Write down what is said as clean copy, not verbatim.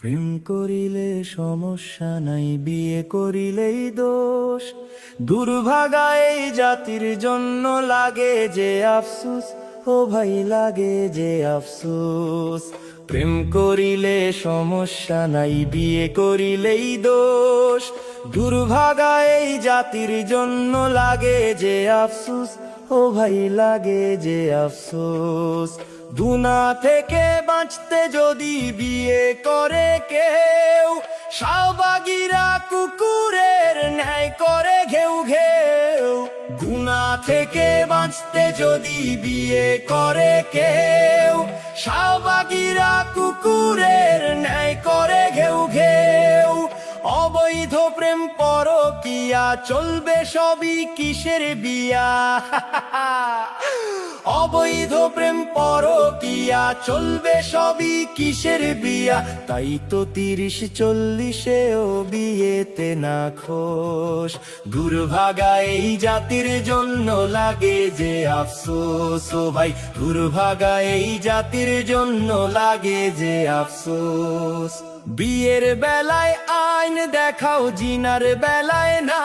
প্রেম করিলে সমস্যা নাই, বিয়ে করিলেই দোষ। দুর্ভাগা এই জাতির জন্য লাগে যে আফসোস, ও ভাই লাগে যে আফসোস। প্রেম করিলে সমস্যা নাই, বিয়ে করিলেই দোষ। দুর্ভাগা এই জাতির জন্য লাগে যে আফসোস, ও ভাই লাগে যে আফসোস। দুনা থেকে বাঁচতে যদি বিয়ে করে কেউ, শাহবাগীরা কুকুরের ন্যায় করে ঘেউ ঘেউ। গুনা থেকে বাঁচতে যদি বিয়ে করে কেউ, শাহবাগীরা কুকুরের ন্যায় করে ঘেউ ঘেউ। অবৈধ প্রেম পরকিয়া চলবে সবই কিসের বিয়া। অবৈধ প্রেম পরকিয়া চলবে সবই কিসের বিয়া। তাই তো 30-40-এও বিয়েতে না খোশ। দুর্ভাগা এই জাতির জন্য লাগে যে আফসোস, ও ভাই দুর্ভাগা এই জাতির জন্য লাগে যে আফসোস। বিয়ের বেলায় আইন দেখাও, জিনার বেলায় না।